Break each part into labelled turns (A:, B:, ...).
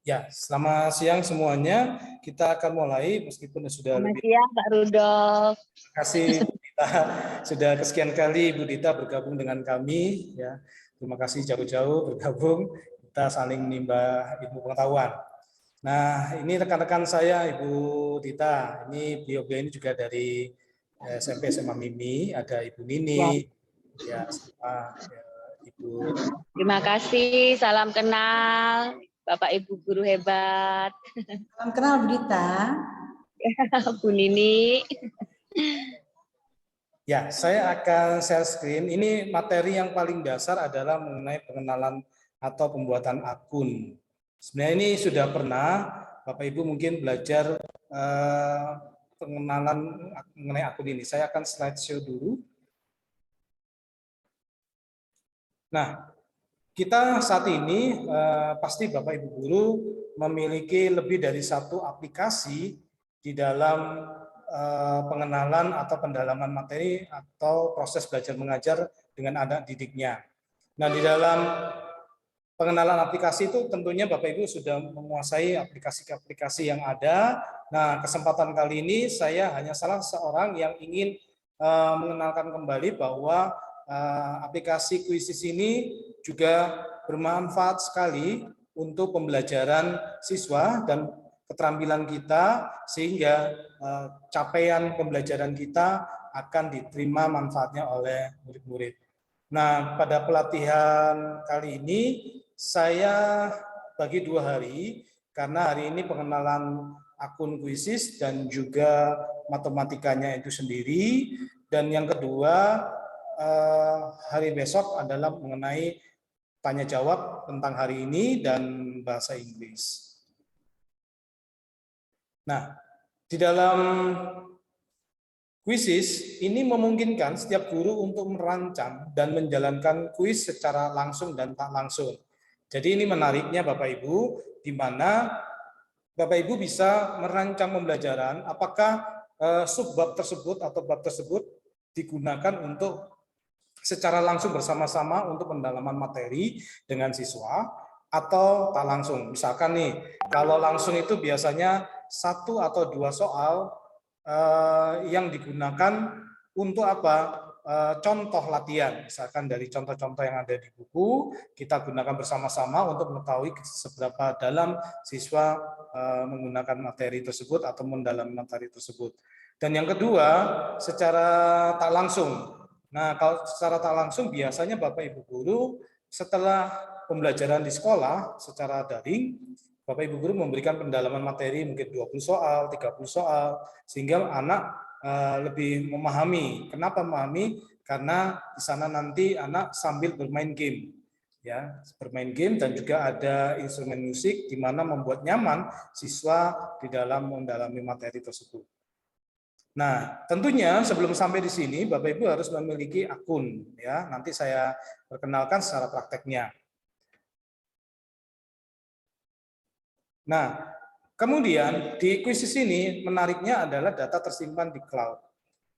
A: Ya, selamat siang semuanya. Kita akan mulai meskipun sudah
B: Selamat
A: lebih.
B: siang, Pak Rudolf.
A: Terima kasih Bu Dita. Sudah kesekian kali Bu Dita bergabung dengan kami. Ya, terima kasih jauh-jauh bergabung. Kita saling menimba ilmu pengetahuan. Nah, ini rekan-rekan saya Ibu Dita. Ini beliau-beliau ini juga dari SMP SMA Mimi. Ada Ibu Nini, ya, sama Ibu.
B: Terima kasih, salam kenal Bapak Ibu guru hebat.
C: Salam kenal Bu Dita.
B: Bu Nini.
A: Ya, saya akan share screen. Ini materi yang paling dasar adalah mengenai pengenalan atau pembuatan akun. Sebenarnya ini sudah pernah Bapak Ibu mungkin belajar pengenalan mengenai akun ini. Saya akan slideshow dulu. Nah, kita saat ini pasti Bapak Ibu guru memiliki lebih dari satu aplikasi di dalam pengenalan atau pendalaman materi atau proses belajar mengajar dengan anak didiknya. Nah, di dalam pengenalan aplikasi itu tentunya Bapak Ibu sudah menguasai aplikasi-aplikasi yang ada. Nah, kesempatan kali ini saya hanya salah seorang yang ingin mengenalkan kembali bahwa aplikasi Quizzes ini juga bermanfaat sekali untuk pembelajaran siswa dan keterampilan kita, sehingga capaian pembelajaran kita akan diterima manfaatnya oleh murid-murid. Nah, pada pelatihan kali ini saya bagi 2 hari, karena hari ini pengenalan akun Quizzes dan juga matematikanya itu sendiri, dan yang kedua hari besok adalah mengenai tanya jawab tentang hari ini dan bahasa Inggris. Nah, di dalam Quizzes ini memungkinkan setiap guru untuk merancang dan menjalankan kuis secara langsung dan tak langsung. Jadi ini menariknya Bapak Ibu, di mana Bapak Ibu bisa merancang pembelajaran apakah subbab tersebut atau bab tersebut digunakan untuk secara langsung bersama-sama untuk pendalaman materi dengan siswa atau tak langsung. Misalkan nih, kalau langsung itu biasanya 1 atau 2 soal yang digunakan untuk apa? Contoh latihan. Misalkan dari contoh-contoh yang ada di buku, kita gunakan bersama-sama untuk mengetahui seberapa dalam siswa menggunakan materi tersebut atau mendalami materi tersebut. Dan yang kedua, secara tak langsung. Nah, kalau secara tak langsung biasanya Bapak Ibu guru setelah pembelajaran di sekolah secara daring, Bapak Ibu guru memberikan pendalaman materi mungkin 20 soal, 30 soal, sehingga anak lebih memahami. Kenapa memahami? Karena di sana nanti anak sambil bermain game. Ya, bermain game dan juga ada instrumen musik di mana membuat nyaman siswa di dalam mendalami materi tersebut. Nah, tentunya sebelum sampai di sini, Bapak Ibu harus memiliki akun. Ya, nanti saya perkenalkan secara prakteknya. Nah, kemudian di Quizzes ini menariknya adalah data tersimpan di cloud.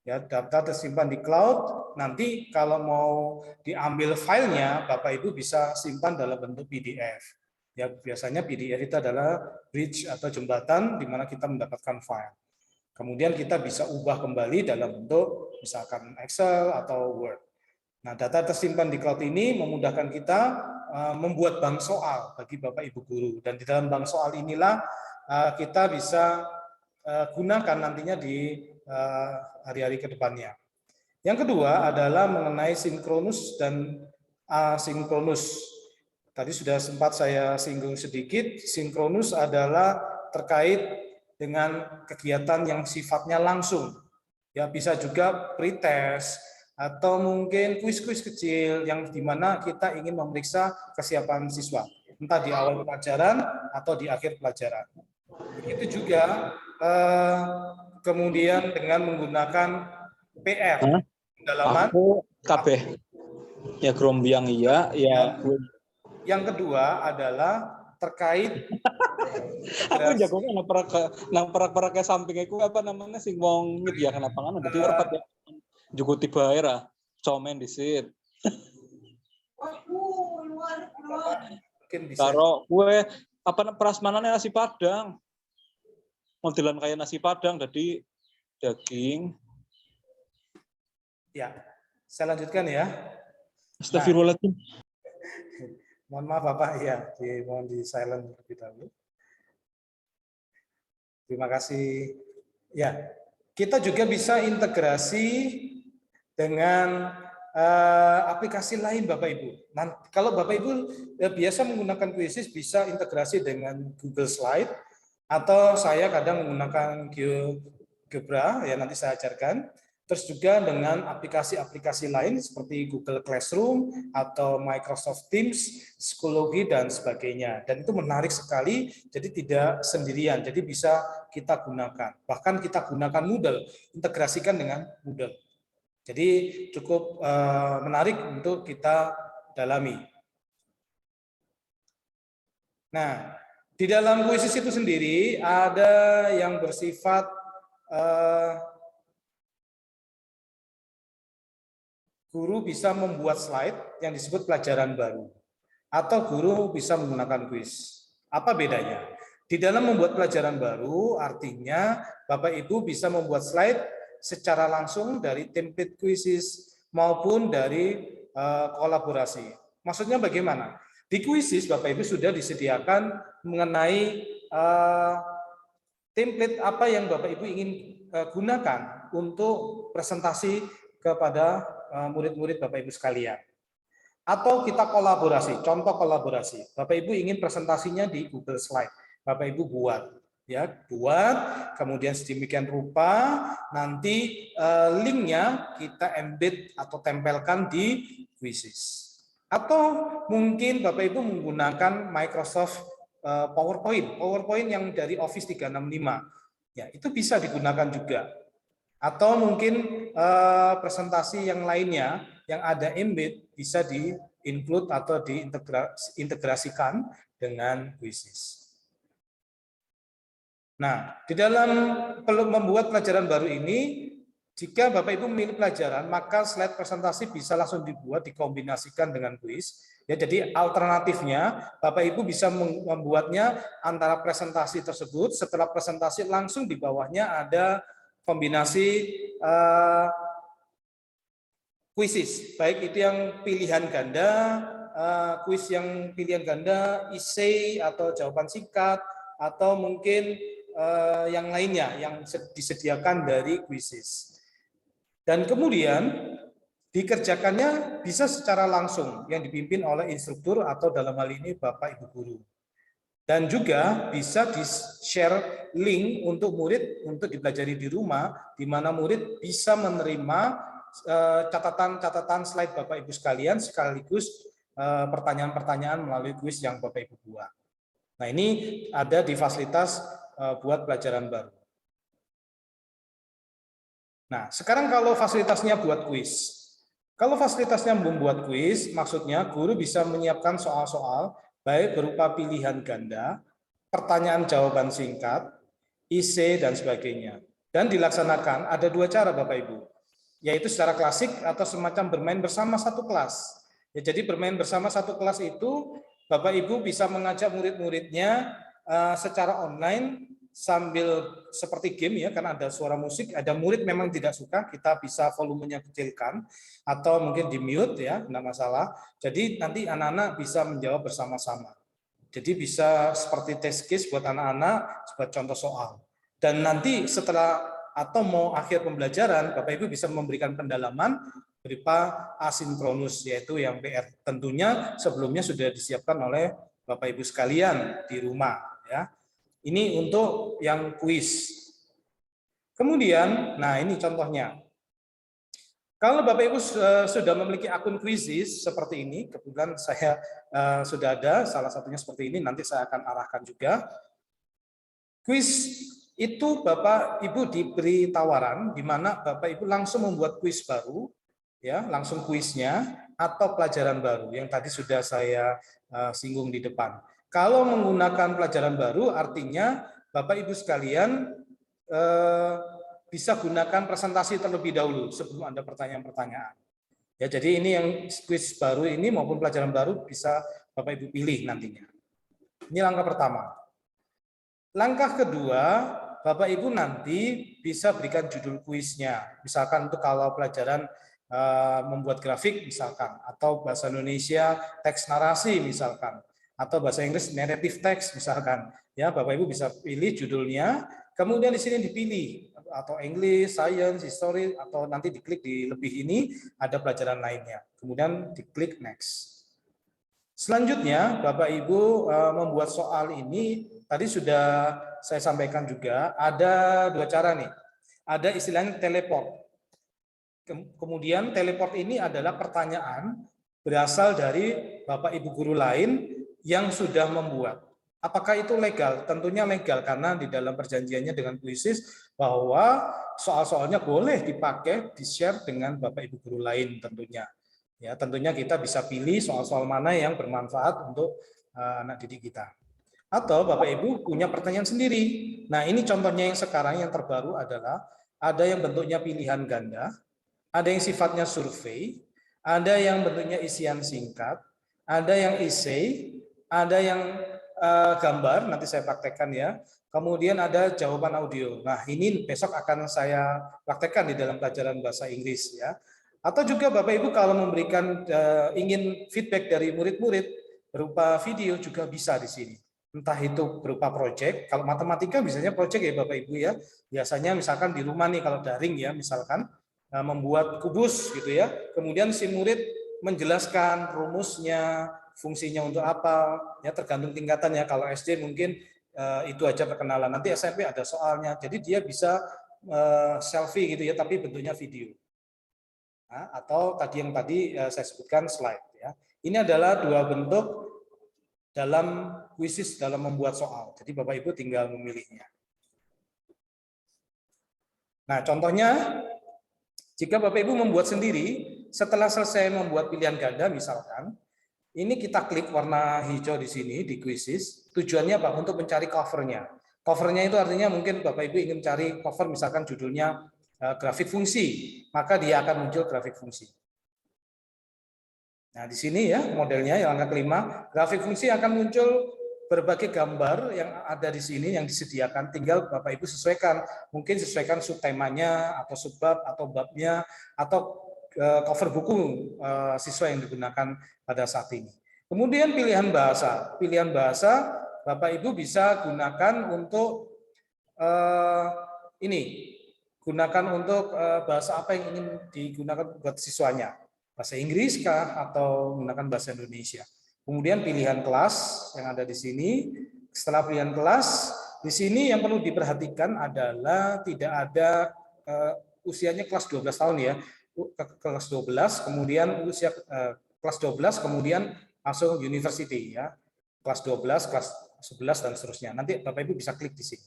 A: Ya, data tersimpan di cloud. Nanti kalau mau diambil filenya, Bapak Ibu bisa simpan dalam bentuk PDF. Ya, biasanya PDF itu adalah bridge atau jembatan di mana kita mendapatkan file. Kemudian kita bisa ubah kembali dalam bentuk misalkan Excel atau Word. Nah, data tersimpan di cloud ini memudahkan kita membuat bank soal bagi Bapak Ibu guru. Dan di dalam bank soal inilah kita bisa gunakan nantinya di hari-hari ke depannya. Yang kedua adalah mengenai sinkronus dan asinkronus. Tadi sudah sempat saya singgung sedikit, sinkronus adalah terkait dengan kegiatan yang sifatnya langsung. Ya, bisa juga pretest atau mungkin kuis-kuis kecil yang dimana kita ingin memeriksa kesiapan siswa, entah di awal pelajaran atau di akhir pelajaran. Begitu juga kemudian dengan menggunakan PR, pendalaman.
D: Aku kabeh ya grombyang iya ya.
A: Yang kedua adalah terkait
D: aku jago nang perak ke samping aku apa namanya sing wong nyediakan lapangan dadi rapat ya. Jugo tiba era comen disit. Karo kue prasmanannya nasi Padang. Modelan kayak nasi Padang, jadi daging.
A: Ya, saya lanjutkan ya.
D: Astagfirullahaladzim.
A: Mohon maaf Bapak, ya, mohon di silent terlebih dahulu. Terima kasih. Ya, kita juga bisa integrasi dengan aplikasi lain Bapak Ibu. Nah, kalau Bapak Ibu biasa menggunakan Quizzes, bisa integrasi dengan Google Slide, atau saya kadang menggunakan GeoGebra, ya nanti saya ajarkan. Terus juga dengan aplikasi-aplikasi lain seperti Google Classroom atau Microsoft Teams, Schoology, dan sebagainya. Dan itu menarik sekali, jadi tidak sendirian, jadi bisa kita gunakan. Bahkan kita gunakan Moodle, integrasikan dengan Moodle. Jadi cukup menarik untuk kita dalami. Nah, di dalam Quizzes itu sendiri ada yang bersifat guru bisa membuat slide yang disebut pelajaran baru, atau guru bisa menggunakan kuis. Apa bedanya? Di dalam membuat pelajaran baru, artinya Bapak Ibu bisa membuat slide secara langsung dari template Quizzes maupun dari kolaborasi. Maksudnya bagaimana? Di Quizzes Bapak Ibu sudah disediakan mengenai template apa yang Bapak Ibu ingin gunakan untuk presentasi kepada murid-murid Bapak Ibu sekalian. Atau kita kolaborasi, contoh kolaborasi. Bapak Ibu ingin presentasinya di Google Slide, Bapak Ibu buat, ya buat, kemudian sedemikian rupa, nanti linknya kita embed atau tempelkan di Quizzes. Atau mungkin Bapak Ibu menggunakan Microsoft PowerPoint yang dari Office 365, ya itu bisa digunakan juga. Atau mungkin presentasi yang lainnya yang ada embed bisa di-include atau diintegrasikan dengan Quizzes. Nah, di dalam membuat pelajaran baru ini, jika Bapak Ibu memilih pelajaran, maka slide presentasi bisa langsung dibuat, dikombinasikan dengan quiz. Ya, jadi alternatifnya Bapak Ibu bisa membuatnya antara presentasi tersebut, setelah presentasi langsung di bawahnya ada kombinasi Quizzes, baik itu yang pilihan ganda, kuis yang pilihan ganda, essay atau jawaban singkat, atau mungkin yang lainnya yang disediakan dari Quizzes. Dan kemudian dikerjakannya bisa secara langsung yang dipimpin oleh instruktur atau dalam hal ini Bapak Ibu guru. Dan juga bisa di-share link untuk murid untuk dipelajari di rumah, di mana murid bisa menerima catatan-catatan slide Bapak Ibu sekalian sekaligus pertanyaan-pertanyaan melalui kuis yang Bapak Ibu buat. Nah, ini ada di fasilitas buat pelajaran baru. Nah, sekarang kalau fasilitasnya buat kuis. Kalau fasilitasnya membuat kuis, maksudnya guru bisa menyiapkan soal-soal baik berupa pilihan ganda, pertanyaan jawaban singkat, essay, dan sebagainya. Dan dilaksanakan ada dua cara Bapak Ibu, yaitu secara klasik atau semacam bermain bersama satu kelas. Ya, jadi bermain bersama satu kelas itu Bapak Ibu bisa mengajak murid-muridnya secara online sambil seperti game ya, karena ada suara musik, ada murid memang tidak suka, kita bisa volumenya kecilkan atau mungkin di mute ya, tidak masalah. Jadi nanti anak-anak bisa menjawab bersama-sama. Jadi bisa seperti test case buat anak-anak, buat contoh soal. Dan nanti setelah atau mau akhir pembelajaran, Bapak Ibu bisa memberikan pendalaman berupa asinkronus, yaitu yang PR. Tentunya sebelumnya sudah disiapkan oleh Bapak Ibu sekalian di rumah. Ya. Ini untuk yang kuis. Kemudian, nah ini contohnya. Kalau Bapak Ibu sudah memiliki akun Quizzes seperti ini, kebetulan saya sudah ada, salah satunya seperti ini, nanti saya akan arahkan juga. Quiz itu Bapak Ibu diberi tawaran, di mana Bapak Ibu langsung membuat kuis baru, ya langsung kuisnya, atau pelajaran baru, yang tadi sudah saya singgung di depan. Kalau menggunakan pelajaran baru, artinya Bapak Ibu sekalian bisa gunakan presentasi terlebih dahulu sebelum ada pertanyaan-pertanyaan. Ya, jadi ini yang kuis baru ini maupun pelajaran baru bisa Bapak Ibu pilih nantinya. Ini langkah pertama. Langkah kedua, Bapak Ibu nanti bisa berikan judul kuisnya. Misalkan untuk kalau pelajaran membuat grafik misalkan, atau bahasa Indonesia teks narasi misalkan, atau bahasa Inggris narrative text misalkan. Ya, Bapak Ibu bisa pilih judulnya, kemudian di sini dipilih atau English, Science, History, atau nanti diklik di lebih ini ada pelajaran lainnya. Kemudian diklik next. Selanjutnya, Bapak Ibu membuat soal ini, tadi sudah saya sampaikan juga, ada dua cara nih. Ada istilahnya teleport. Kemudian teleport ini adalah pertanyaan berasal dari Bapak Ibu guru lain yang sudah membuat. Apakah itu legal? Tentunya legal, karena di dalam perjanjiannya dengan Quizizz bahwa soal-soalnya boleh dipakai, di-share dengan Bapak Ibu guru lain tentunya. Ya, tentunya kita bisa pilih soal-soal mana yang bermanfaat untuk anak didik kita. Atau Bapak Ibu punya pertanyaan sendiri. Nah, ini contohnya yang sekarang yang terbaru adalah ada yang bentuknya pilihan ganda, ada yang sifatnya survei, ada yang bentuknya isian singkat, ada yang essay, ada yang gambar, nanti saya praktekkan ya. Kemudian ada jawaban audio. Nah, ini besok akan saya praktekkan di dalam pelajaran bahasa Inggris ya. Atau juga Bapak Ibu kalau memberikan ingin feedback dari murid-murid berupa video juga bisa di sini. Entah itu berupa proyek, kalau matematika biasanya proyek ya Bapak Ibu ya. Biasanya misalkan di rumah nih kalau daring ya misalkan membuat kubus gitu ya. Kemudian si murid menjelaskan rumusnya, fungsinya untuk apa, ya tergantung tingkatannya. Kalau SD mungkin itu aja perkenalan. Nanti SMP ada soalnya. Jadi dia bisa selfie gitu ya, tapi bentuknya video. Atau tadi yang saya sebutkan slide ya. Ini adalah dua bentuk dalam Quizizz dalam membuat soal. Jadi Bapak Ibu tinggal memilihnya. Nah, contohnya jika Bapak Ibu membuat sendiri, setelah selesai membuat pilihan ganda misalkan, ini kita klik warna hijau di sini di Quizizz. Tujuannya apa? Untuk mencari covernya. Covernya itu artinya mungkin Bapak Ibu ingin cari cover misalkan judulnya grafik fungsi, maka dia akan muncul grafik fungsi. Nah, di sini ya modelnya yang langkah kelima, grafik fungsi akan muncul berbagai gambar yang ada di sini yang disediakan, tinggal Bapak Ibu sesuaikan, mungkin sesuaikan subtemanya atau subbab atau babnya atau cover buku siswa yang digunakan pada saat ini. Kemudian pilihan bahasa Bapak Ibu bisa gunakan untuk ini. Gunakan untuk bahasa apa yang ingin digunakan buat siswanya. Bahasa Inggris kah atau menggunakan bahasa Indonesia. Kemudian pilihan kelas yang ada di sini. Setelah pilihan kelas, di sini yang perlu diperhatikan adalah tidak ada usianya kelas 12 tahun ya. Kelas 12, kemudian usia kelas 12, kemudian langsung university ya. Kelas 12, kelas 11 dan seterusnya. Nanti Bapak Ibu bisa klik di sini.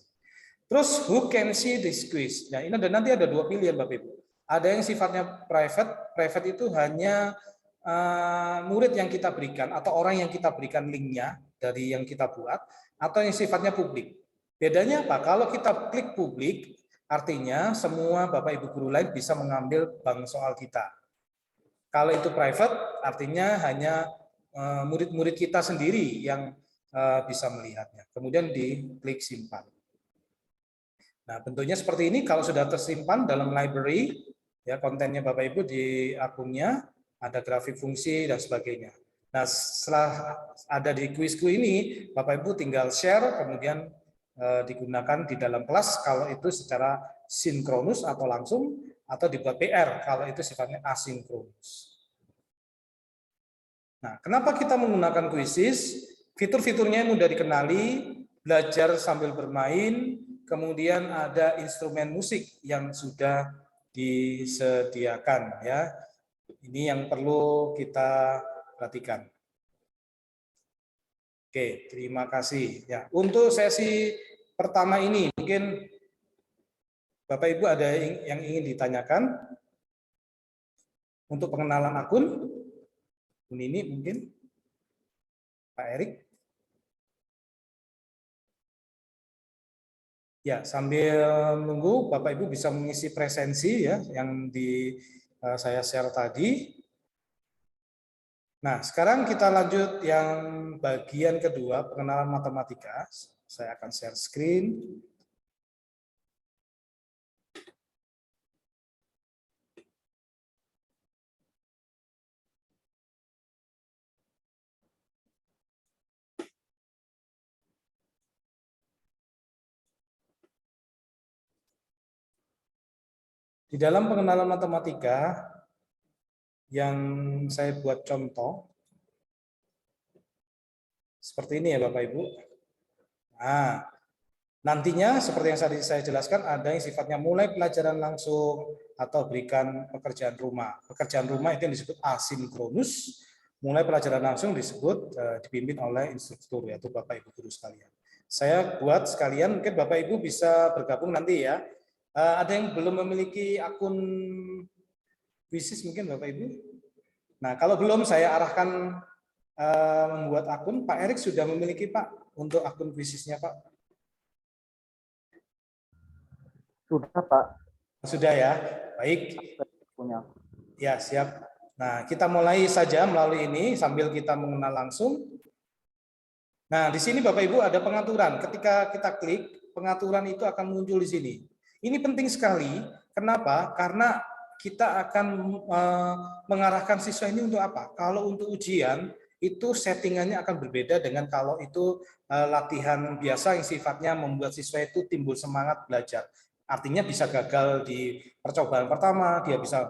A: Terus who can see this quiz? Nah, ini nanti ada dua pilihan Bapak Ibu. Ada yang sifatnya private itu hanya murid yang kita berikan atau orang yang kita berikan linknya dari yang kita buat, atau yang sifatnya publik. Bedanya apa? Kalau kita klik publik, artinya semua Bapak Ibu guru lain bisa mengambil bank soal kita. Kalau itu private, artinya hanya murid-murid kita sendiri yang bisa melihatnya. Kemudian diklik simpan. Nah, bentuknya seperti ini. Kalau sudah tersimpan dalam library, ya kontennya Bapak Ibu di akunnya, ada grafik fungsi dan sebagainya. Nah, setelah ada di kuisku ini, Bapak Ibu tinggal share, kemudian digunakan di dalam kelas kalau itu secara sinkronus atau langsung, atau dibuat PR kalau itu sifatnya asinkronus. Nah, kenapa kita menggunakan Quizizz? Fitur-fiturnya mudah dikenali, belajar sambil bermain, kemudian ada instrumen musik yang sudah disediakan ya. Ini yang perlu kita perhatikan. Oke, terima kasih. Ya, untuk sesi pertama ini mungkin Bapak Ibu ada yang ingin ditanyakan untuk pengenalan akun. Ini mungkin Pak Erik. Ya, sambil menunggu Bapak Ibu bisa mengisi presensi ya yang saya share tadi. Nah, sekarang kita lanjut yang bagian kedua, pengenalan matematika. Saya akan share screen. Di dalam pengenalan matematika, yang saya buat contoh, seperti ini ya Bapak Ibu. Nah, nantinya seperti yang tadi saya jelaskan, ada yang sifatnya mulai pelajaran langsung atau berikan pekerjaan rumah. Pekerjaan rumah itu yang disebut asinkronus, mulai pelajaran langsung disebut dipimpin oleh instruktur, yaitu Bapak Ibu guru sekalian. Saya buat sekalian, mungkin Bapak Ibu bisa bergabung nanti ya. Ada yang belum memiliki akun Quizzes mungkin Bapak Ibu? Nah, kalau belum saya arahkan membuat akun. Pak Erik sudah memiliki Pak untuk akun Quizzesnya Pak?
E: Sudah, Pak.
A: Sudah ya, baik.
E: Punya.
A: Ya, siap. Nah, kita mulai saja melalui ini sambil kita mengenal langsung. Nah, di sini Bapak Ibu ada pengaturan. Ketika kita klik, pengaturan itu akan muncul di sini. Ini penting sekali. Kenapa? Karena kita akan mengarahkan siswa ini untuk apa? Kalau untuk ujian, itu settingannya akan berbeda dengan kalau itu latihan biasa yang sifatnya membuat siswa itu timbul semangat belajar. Artinya bisa gagal di percobaan pertama, dia bisa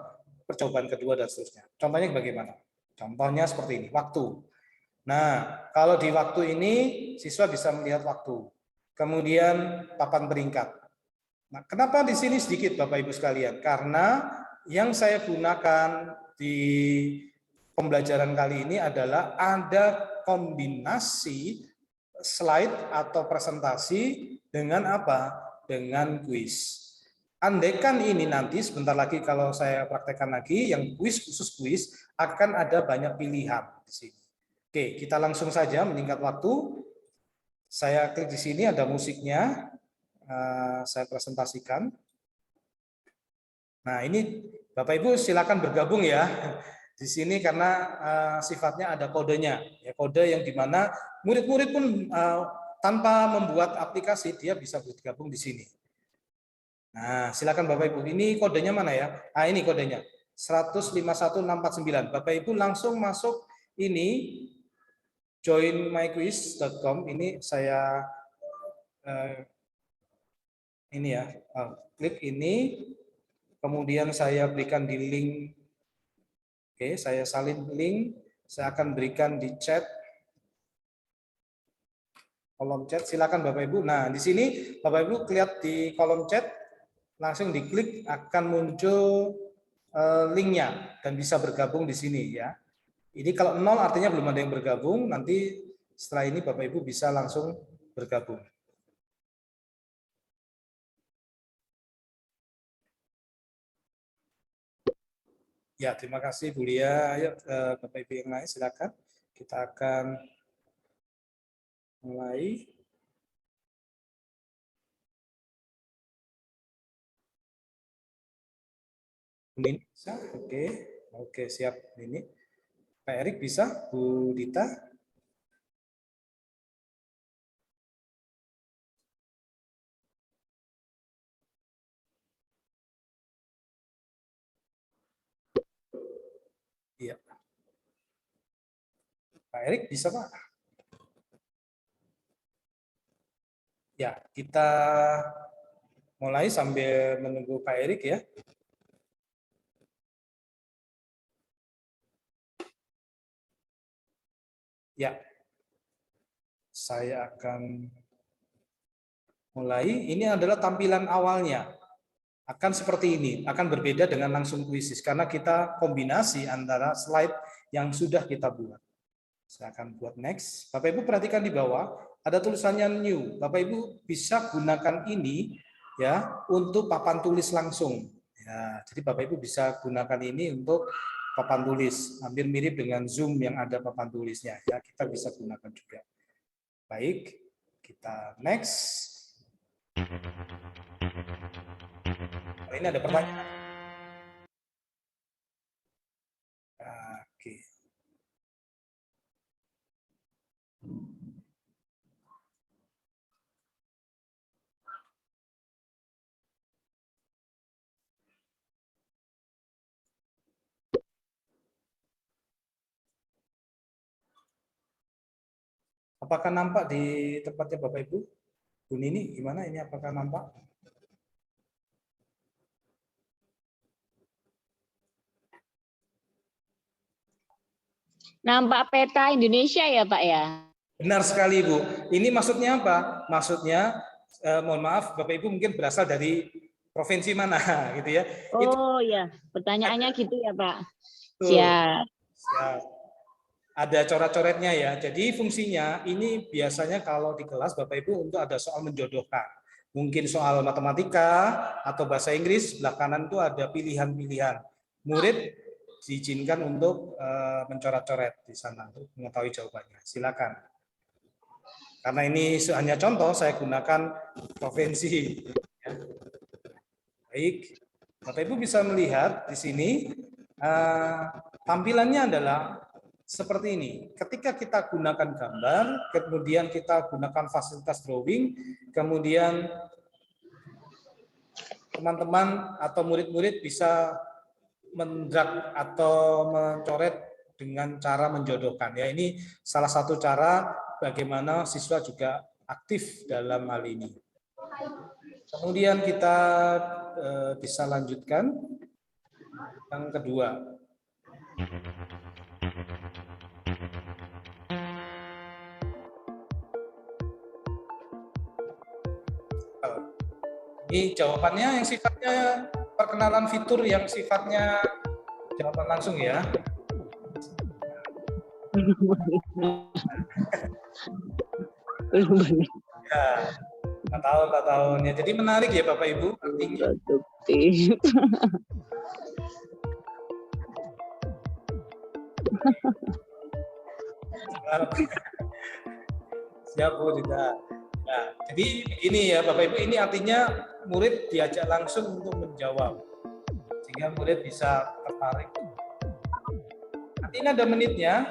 A: percobaan kedua, dan seterusnya. Contohnya bagaimana? Contohnya seperti ini, waktu. Nah, kalau di waktu ini, siswa bisa melihat waktu. Kemudian papan peringkat. Nah, kenapa di sini sedikit Bapak Ibu sekalian? Karena yang saya gunakan di pembelajaran kali ini adalah ada kombinasi slide atau presentasi dengan apa? Dengan kuis. Andaikan ini nanti sebentar lagi kalau saya praktekkan lagi, yang kuis khusus kuis akan ada banyak pilihan di sini. Oke, kita langsung saja meningkat waktu. Saya klik di sini ada musiknya. Saya presentasikan. Nah, ini Bapak Ibu silakan bergabung ya di sini karena sifatnya ada kodenya, ya, kode yang dimana murid-murid pun tanpa membuat aplikasi dia bisa bergabung di sini. Nah, silakan Bapak Ibu. Ini kodenya mana ya? Ah, ini kodenya 151649. Bapak Ibu langsung masuk ini joinmyquiz.com. Ini saya ini ya, klik ini, kemudian saya berikan di link. Oke, saya salin link, saya akan berikan di chat, kolom chat. Silakan Bapak Ibu. Nah, di sini Bapak Ibu lihat di kolom chat, langsung diklik akan muncul linknya dan bisa bergabung di sini ya. Ini kalau 0 artinya belum ada yang bergabung, nanti setelah ini Bapak Ibu bisa langsung bergabung. Ya, terima kasih Bu Lia. Ayo Bapak Ibu yang lain silakan. Kita akan mulai. Ini bisa? Oke. Oke, siap ini. Pak Erik bisa? Bu Dita? Iya. Pak Erik bisa Pak? Ya, kita mulai sambil menunggu Pak Erik ya. Ya, saya akan mulai. Ini adalah tampilan awalnya. Akan seperti ini, akan berbeda dengan langsung kuisis karena kita kombinasi antara slide yang sudah kita buat. Saya akan buat next. Bapak Ibu perhatikan di bawah ada tulisannya new. Bapak Ibu bisa gunakan ini ya untuk papan tulis langsung. Ya, jadi Bapak Ibu bisa gunakan ini untuk papan tulis. Hampir mirip dengan Zoom yang ada papan tulisnya. Ya, kita bisa gunakan juga. Baik, kita next. Ini ada pertanyaan. Oke. Apakah nampak di tempatnya Bapak Ibu? Bu Nini, gimana ini? Apakah nampak?
B: Nampak peta Indonesia ya Pak ya?
A: Benar sekali Bu. Ini maksudnya apa? Maksudnya, mohon maaf, Bapak Ibu mungkin berasal dari provinsi mana, gitu ya? Itu
B: Oh ya, pertanyaannya gitu ya Pak.
A: tuh.
B: Siap.
A: Siap. Ada coret-coretnya ya. Jadi fungsinya ini biasanya kalau di kelas Bapak Ibu untuk ada soal menjodohkan. Mungkin soal matematika atau bahasa Inggris, sebelah kanan itu ada pilihan-pilihan. Murid diizinkan untuk mencoret-coret di sana untuk mengetahui jawabannya. Silakan. Karena ini hanya contoh, saya gunakan provinsi. Baik, Bapak Ibu bisa melihat di sini tampilannya adalah seperti ini. Ketika kita gunakan gambar, kemudian kita gunakan fasilitas drawing, kemudian teman-teman atau murid-murid bisa mendrag atau mencoret dengan cara menjodohkan. Ya, ini salah satu cara bagaimana siswa juga aktif dalam hal ini. Kemudian kita bisa lanjutkan yang kedua. Ini jawabannya yang sifatnya perkenalan fitur yang sifatnya jawaban langsung ya. Ya, tak tahunnya. Jadi menarik ya Bapak Ibu artinya. Siap Bu, tidak. Nah, jadi ini ya Bapak Ibu, ini artinya murid diajak langsung untuk menjawab. Sehingga murid bisa tertarik. Nanti ini ada menitnya.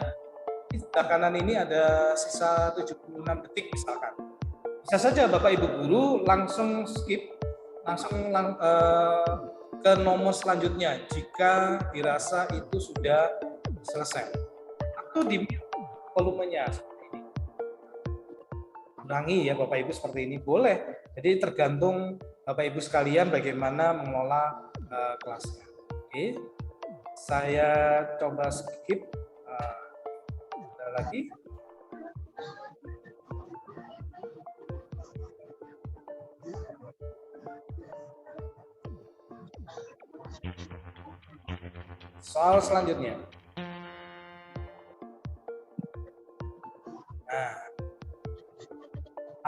A: Di sebelah kanan ini ada sisa 76 detik misalkan. Bisa saja Bapak Ibu guru langsung skip, langsung ke nomor selanjutnya jika dirasa itu sudah selesai. Atau di volumenya seperti ini. Kurangi ya Bapak Ibu seperti ini, boleh. Jadi tergantung Bapak Ibu sekalian bagaimana mengelola kelasnya. Oke, saya coba skip lagi. Soal selanjutnya. Nah,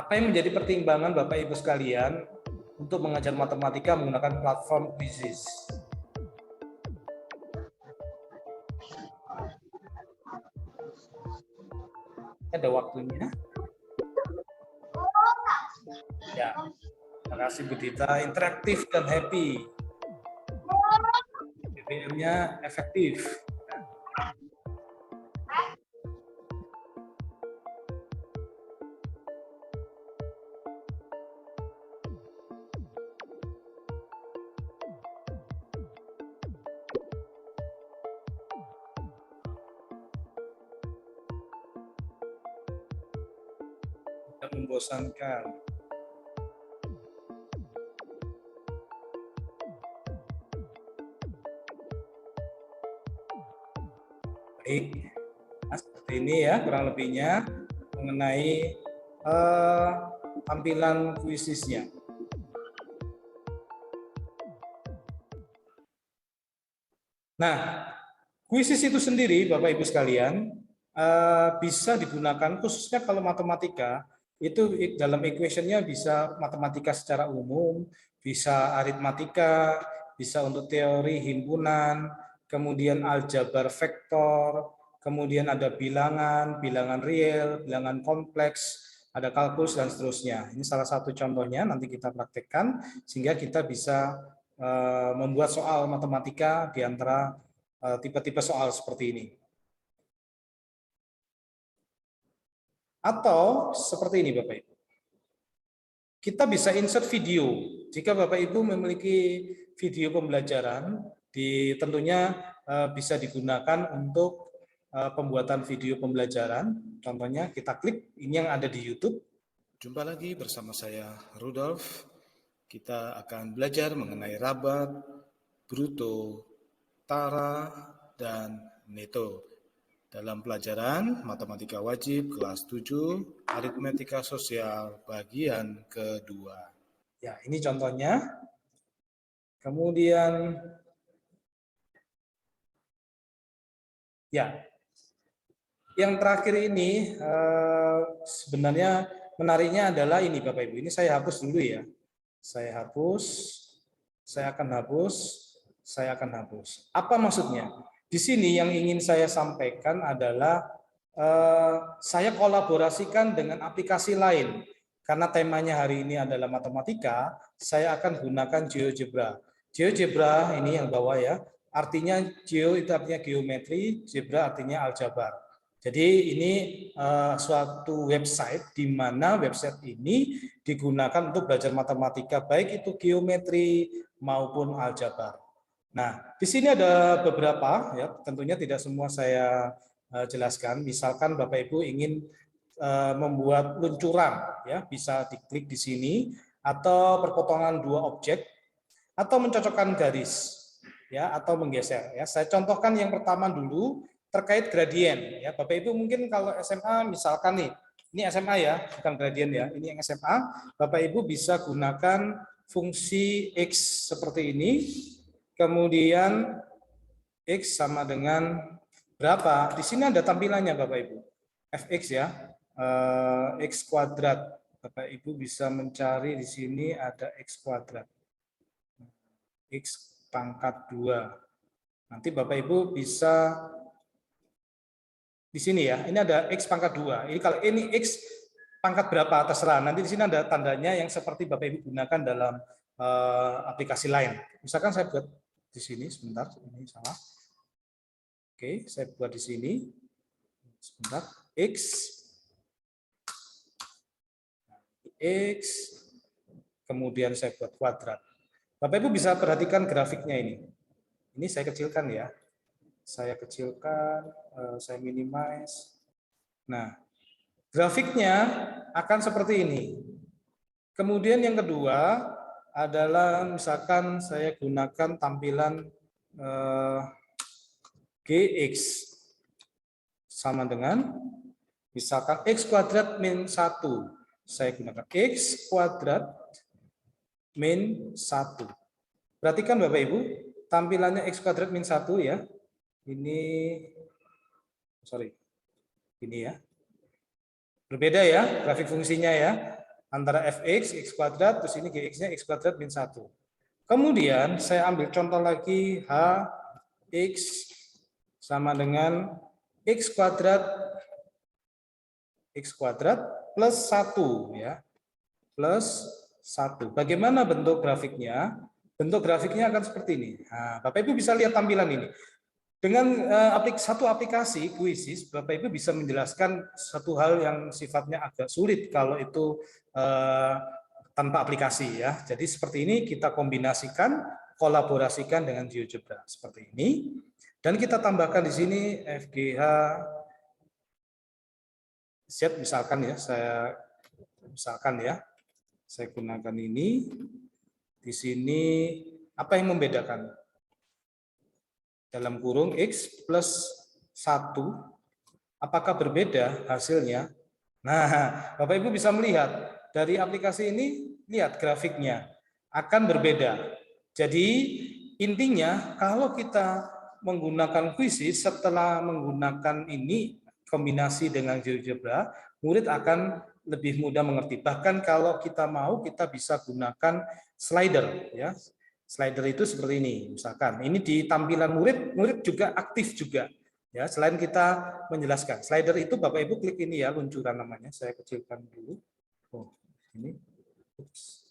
A: apa yang menjadi pertimbangan Bapak Ibu sekalian untuk mengajar matematika menggunakan platform Quizzes? Ada waktunya. Ya, terima kasih Bu Dita. Interaktif dan happy. BBM-nya efektif. Tidak membosankan. Baik, nah, seperti ini ya kurang lebihnya mengenai tampilan kuisisnya. Nah, kuisis itu sendiri Bapak Ibu sekalian bisa digunakan khususnya kalau matematika itu dalam equation-nya bisa matematika secara umum, bisa aritmatika, bisa untuk teori himpunan, kemudian aljabar vektor, kemudian ada bilangan, bilangan real, bilangan kompleks, ada kalkulus dan seterusnya. Ini salah satu contohnya nanti kita praktekkan sehingga kita bisa membuat soal matematika di antara tipe-tipe soal seperti ini. Atau seperti ini Bapak Ibu. Kita bisa insert video. Jika Bapak Ibu memiliki video pembelajaran, tentunya bisa digunakan untuk pembuatan video pembelajaran. Contohnya kita klik ini yang ada di YouTube. Jumpa lagi bersama saya Rudolf. Kita akan belajar mengenai rabat, bruto, tara, dan neto dalam pelajaran Matematika Wajib kelas 7 Aritmetika Sosial bagian kedua. Ya, ini contohnya. Kemudian ya, yang terakhir ini sebenarnya menariknya adalah ini Bapak Ibu. Ini saya hapus dulu ya. Saya hapus, saya akan hapus, saya akan hapus. Apa maksudnya? Di sini yang ingin saya sampaikan adalah saya kolaborasikan dengan aplikasi lain. Karena temanya hari ini adalah matematika, saya akan gunakan GeoGebra. GeoGebra ini yang bawah ya, artinya geo itu artinya geometri, zebra artinya aljabar. Jadi ini suatu website di mana website ini digunakan untuk belajar matematika, baik itu geometri maupun aljabar. Nah, di sini ada beberapa, ya, tentunya tidak semua saya jelaskan. Misalkan Bapak Ibu ingin membuat luncuran, ya, bisa diklik di sini, atau perpotongan dua objek, atau mencocokkan garis, ya, atau menggeser. Ya, saya contohkan yang pertama dulu terkait gradien. Ya, Bapak Ibu mungkin kalau SMA, misalkan nih, ini SMA ya, bukan gradien ya. Ini yang SMA, Bapak Ibu bisa gunakan fungsi X seperti ini. Kemudian X sama dengan berapa? Di sini ada tampilannya Bapak Ibu. Fx ya, X kuadrat. Bapak Ibu bisa mencari di sini ada X kuadrat. X pangkat 2. Nanti Bapak Ibu bisa di sini ya, ini ada X pangkat 2. Ini kalau ini X pangkat berapa terserah. Nanti di sini ada tandanya yang seperti Bapak Ibu gunakan dalam aplikasi lain. Misalkan saya buat di sini sebentar, ini salah. Oke, saya buat di sini. Sebentar, X kemudian saya buat kuadrat. Bapak Ibu bisa perhatikan grafiknya ini. Ini saya kecilkan ya. Saya kecilkan, saya minimize. Nah, grafiknya akan seperti ini. Kemudian yang kedua adalah misalkan saya gunakan tampilan Gx sama dengan misalkan X kuadrat min 1. Saya gunakan X kuadrat min 1. Perhatikan Bapak Ibu, tampilannya X kuadrat min 1 ya. Ini, ini ya. Berbeda ya, grafik fungsinya ya. Antara fx, x kuadrat, terus ini gx-nya x kuadrat min 1. Kemudian saya ambil contoh lagi, hx sama dengan x kuadrat plus 1 ya. Plus 1. Bagaimana bentuk grafiknya? Bentuk grafiknya akan seperti ini. Nah, Bapak Ibu bisa lihat tampilan ini. Dengan satu aplikasi Quizzes, Bapak Ibu bisa menjelaskan satu hal yang sifatnya agak sulit kalau itu tanpa aplikasi ya. Jadi seperti ini kita kombinasikan, kolaborasikan dengan GeoGebra seperti ini. Dan kita tambahkan di sini FGH Z misalkan ya, saya gunakan ini. Di sini apa yang membedakan? Dalam kurung X plus 1, apakah berbeda hasilnya? Nah, Bapak Ibu bisa melihat dari aplikasi ini, lihat grafiknya akan berbeda. Jadi intinya kalau kita menggunakan Quizzes, setelah menggunakan ini kombinasi dengan GeoGebra, murid akan lebih mudah mengerti. Bahkan kalau kita mau, kita bisa gunakan slider ya. Slider itu seperti ini, misalkan. Ini di tampilan murid juga aktif juga. Ya, selain kita menjelaskan. Slider itu Bapak Ibu klik ini ya, luncuran namanya. Saya kecilkan dulu. Oh, ini. Ups.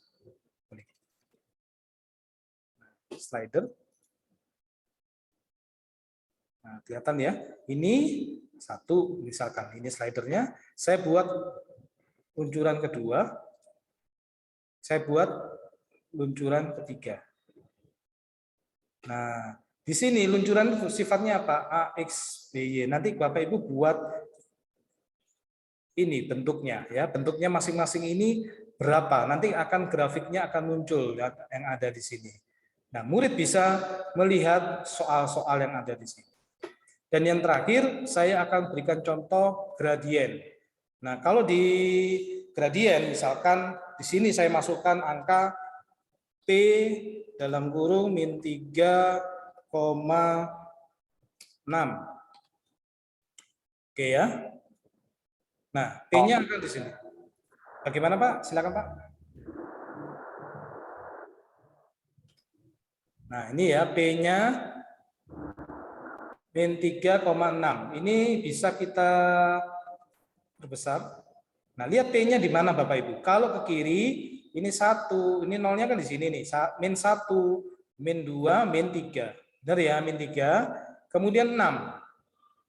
A: Slider. Nah, kelihatan ya. Ini satu, misalkan ini slidernya. Saya buat luncuran kedua. Saya buat luncuran ketiga. Nah, Di sini luncuran sifatnya apa? A, X, B, Y. Nanti Bapak Ibu buat ini bentuknya ya. Bentuknya masing-masing ini berapa? Nanti akan grafiknya akan muncul ya, yang ada di sini. Nah, murid bisa melihat soal-soal yang ada di sini. Dan yang terakhir, saya akan berikan contoh gradien. Nah, kalau di gradien, misalkan di sini saya masukkan angka P dalam kurung min 3,6. Oke ya. Nah, P-nya akan di sini. Bagaimana Pak? Silakan Pak. Nah, ini ya P-nya min 3,6. Ini bisa kita perbesar. Nah, lihat P-nya di mana Bapak Ibu. Kalau ke kiri, ini 1. Ini nolnya kan di sini nih. Min 1, min 2, min 3. Benar ya, min 3. Kemudian 6.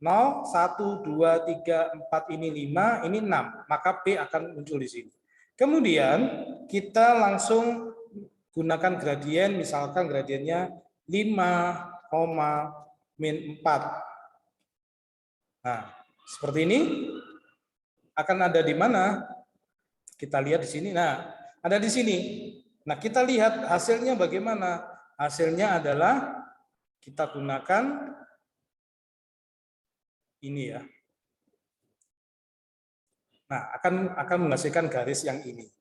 A: 0, 1, 2, 3, 4, ini 5, ini 6. Maka P akan muncul di sini. Kemudian kita langsung gunakan gradien, misalkan gradiennya 5, min 4. Nah, seperti ini akan ada di mana? Kita lihat di sini. Nah, ada di sini. Nah, kita lihat hasilnya bagaimana? Hasilnya adalah kita gunakan ini ya. Nah, akan menghasilkan garis yang ini.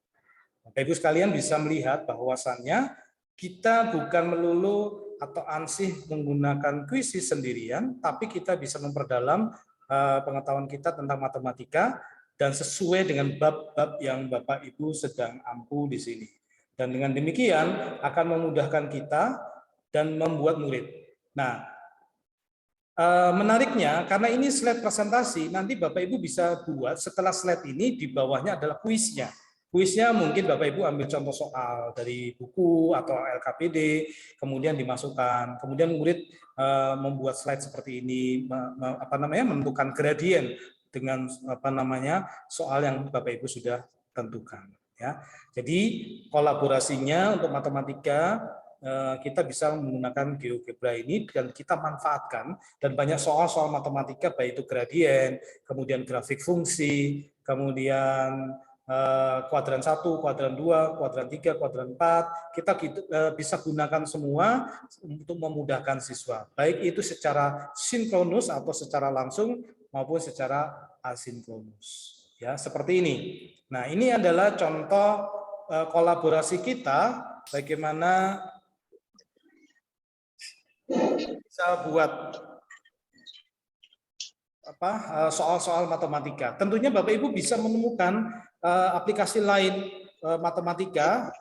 A: Bapak Ibu sekalian bisa melihat bahwasannya kita bukan melulu atau ansih menggunakan kuisis sendirian, tapi kita bisa memperdalam pengetahuan kita tentang matematika dan sesuai dengan bab-bab yang Bapak Ibu sedang ampu di sini. Dan dengan demikian akan memudahkan kita dan membuat murid. Nah, menariknya karena ini slide presentasi, nanti Bapak Ibu bisa buat setelah slide ini di bawahnya adalah kuisnya. Kuisnya mungkin Bapak Ibu ambil contoh soal dari buku atau LKPD, kemudian dimasukkan. Kemudian murid membuat slide seperti ini, menentukan gradien dengan soal yang Bapak Ibu sudah tentukan. Ya, jadi kolaborasinya untuk matematika kita bisa menggunakan GeoGebra ini dan kita manfaatkan, dan banyak soal-soal matematika baik itu gradien, kemudian grafik fungsi, kemudian kuadran 1, kuadran 2, kuadran 3, kuadran 4, kita bisa gunakan semua untuk memudahkan siswa, baik itu secara sinkronus atau secara langsung maupun secara asinkronus. Ya, seperti ini. Nah, ini adalah contoh kolaborasi kita bagaimana bisa buat soal-soal matematika. Tentunya Bapak Ibu bisa menemukan aplikasi lain matematika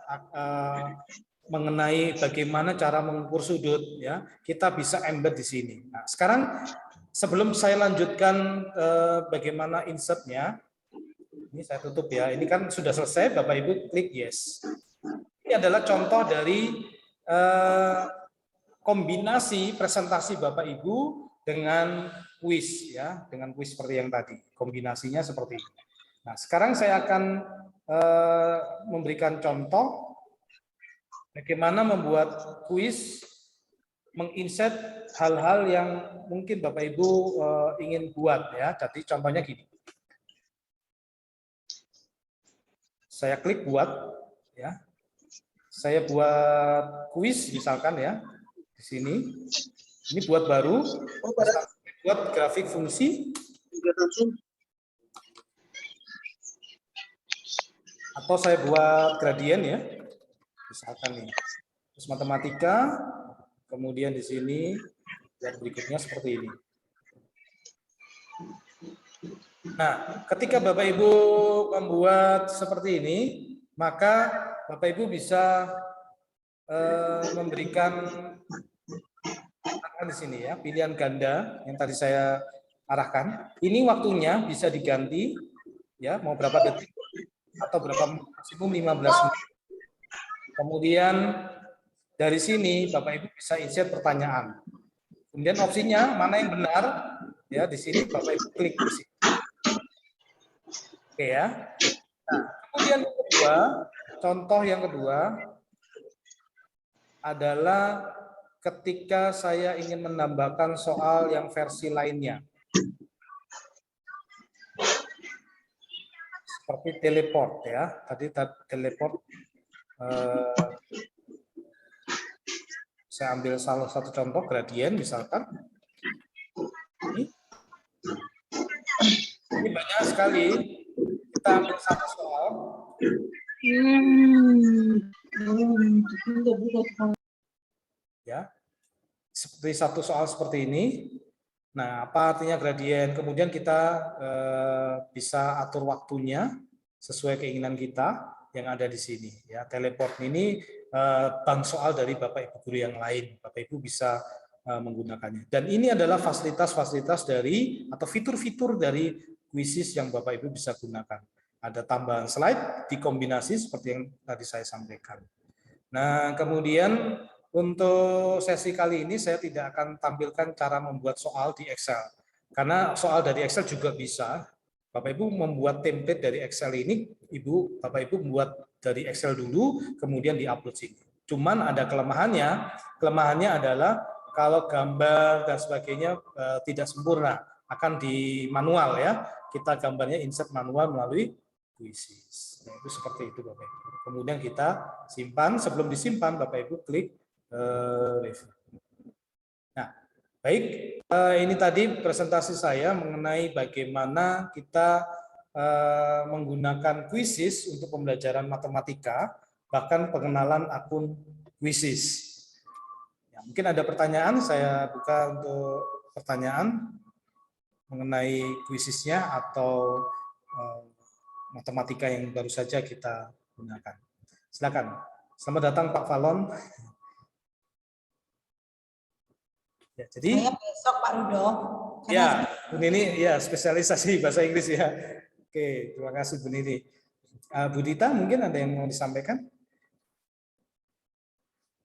A: mengenai bagaimana cara mengukur sudut, ya. Kita bisa embed di sini. Nah, sekarang sebelum saya lanjutkan bagaimana insertnya, ini saya tutup ya. Ini kan sudah selesai, Bapak Ibu klik yes. Ini adalah contoh dari kombinasi presentasi Bapak Ibu dengan kuis, ya, dengan kuis seperti yang tadi. Kombinasinya seperti ini. Nah, sekarang saya akan memberikan contoh bagaimana membuat kuis menginsert hal-hal yang mungkin Bapak Ibu ingin buat, ya. Jadi contohnya gini. Saya klik buat, ya. Saya buat kuis misalkan, ya. Di sini. Ini buat baru. Buat grafik fungsi. Atau saya buat gradien, ya. Misalkan nih. Terus matematika, kemudian di sini yang berikutnya seperti ini. Nah, ketika Bapak Ibu membuat seperti ini, maka Bapak Ibu bisa memberikan di sini, ya, pilihan ganda yang tadi saya arahkan. Ini waktunya bisa diganti, ya, mau berapa detik atau berapa, maksimum 15 menit. Kemudian dari sini Bapak Ibu bisa insert pertanyaan. Kemudian opsinya mana yang benar, ya, di sini Bapak Ibu klik di sini. Oke, ya. Nah, kemudian yang kedua, contoh yang kedua adalah ketika saya ingin menambahkan soal yang versi lainnya. Seperti teleport ya. Tadi teleport saya ambil salah satu contoh gradien misalkan. Ini banyak sekali. Kita ambil satu soal. Ya, seperti satu soal seperti ini. Nah, apa artinya gradien? Kemudian kita bisa atur waktunya sesuai keinginan kita yang ada di sini. Ya, teleport ini bank soal dari Bapak Ibu guru yang lain. Bapak Ibu bisa menggunakannya. Dan ini adalah fasilitas-fasilitas dari atau fitur-fitur dari Quizzes yang Bapak Ibu bisa gunakan. Ada tambahan slide dikombinasi seperti yang tadi saya sampaikan. Nah, kemudian untuk sesi kali ini saya tidak akan tampilkan cara membuat soal di Excel. Karena soal dari Excel juga bisa. Bapak Ibu membuat template dari Excel ini, Bapak Ibu membuat dari Excel dulu, kemudian diupload sini. Cuman ada kelemahannya. Kelemahannya adalah kalau gambar dan sebagainya tidak sempurna, akan di manual ya. Kita gambarnya insert manual melalui Quizzes. Nah, itu seperti itu Bapak Ibu. Kemudian kita simpan, sebelum disimpan Bapak Ibu klik review. Nah, baik, ini tadi presentasi saya mengenai bagaimana kita menggunakan Quizzes untuk pembelajaran matematika, bahkan pengenalan akun Quizzes. Ya, mungkin ada pertanyaan, saya buka untuk pertanyaan mengenai Quizzes-nya atau matematika yang baru saja kita gunakan. Silakan. Selamat datang Pak Falon. Ya, jadi
C: Saya besok Pak Rudo.
A: ya, Bu Nini ya spesialisasi bahasa Inggris ya. Oke, terima kasih Bu Nini. Bu Dita mungkin ada yang mau disampaikan?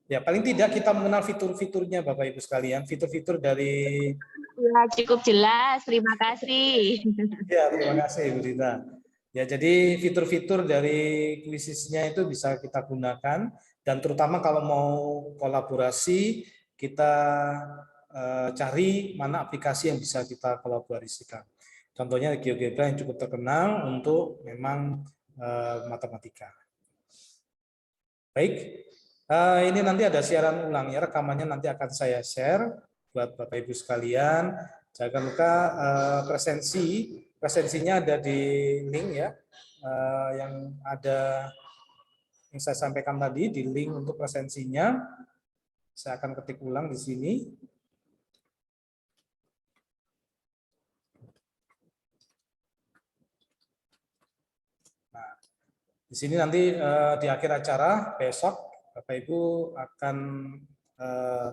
A: Ya, paling tidak kita mengenal fitur-fiturnya Bapak Ibu sekalian, fitur-fitur dari
B: Ya, cukup jelas. Terima kasih.
A: ya, terima kasih Bu Dita. Ya, jadi fitur-fitur dari Quizzes-nya itu bisa kita gunakan dan terutama kalau mau kolaborasi kita cari mana aplikasi yang bisa kita kolaborasikan. Contohnya GeoGebra yang cukup terkenal untuk memang matematika. Baik, ini nanti ada siaran ulang ya, rekamannya nanti akan saya share buat Bapak Ibu sekalian. Jangan lupa presensinya ada di link ya, yang ada yang saya sampaikan tadi di link untuk presensinya. Saya akan ketik ulang di sini. Nah, di sini nanti di akhir acara besok Bapak Ibu akan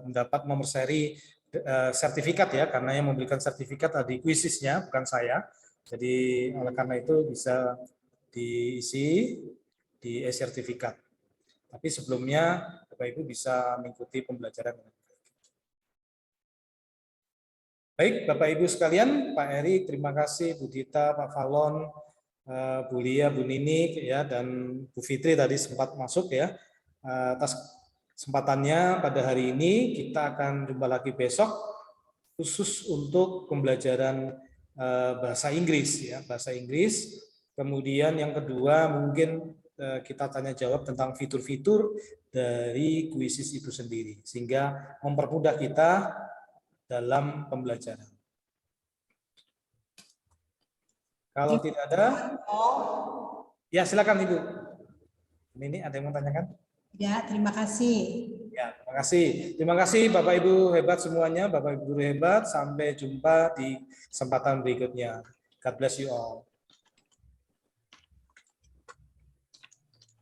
A: mendapat nomor seri sertifikat ya, karena yang memberikan sertifikat ada di Quizzes-nya, bukan saya. Jadi oleh karena itu bisa diisi di e-sertifikat. Tapi sebelumnya Bapak Ibu bisa mengikuti pembelajaran. Baik, Bapak Ibu sekalian, Pak Eri, terima kasih, Bu Dita, Pak Falon, Bu Lia, Bu Nini, ya, dan Bu Fitri tadi sempat masuk ya. Atas kesempatannya pada hari ini, kita akan jumpa lagi besok khusus untuk pembelajaran bahasa Inggris ya, bahasa Inggris. Kemudian yang kedua mungkin kita tanya jawab tentang fitur-fitur dari Quizzes itu sendiri sehingga mempermudah kita dalam pembelajaran. Kalau tidak ada, ya silakan Ibu. Ini ada yang mau tanyakan?
C: Ya, terima kasih.
A: Ya, terima kasih. Terima kasih Bapak Ibu hebat semuanya, Bapak Ibu guru hebat. Sampai jumpa di kesempatan berikutnya. God bless you all.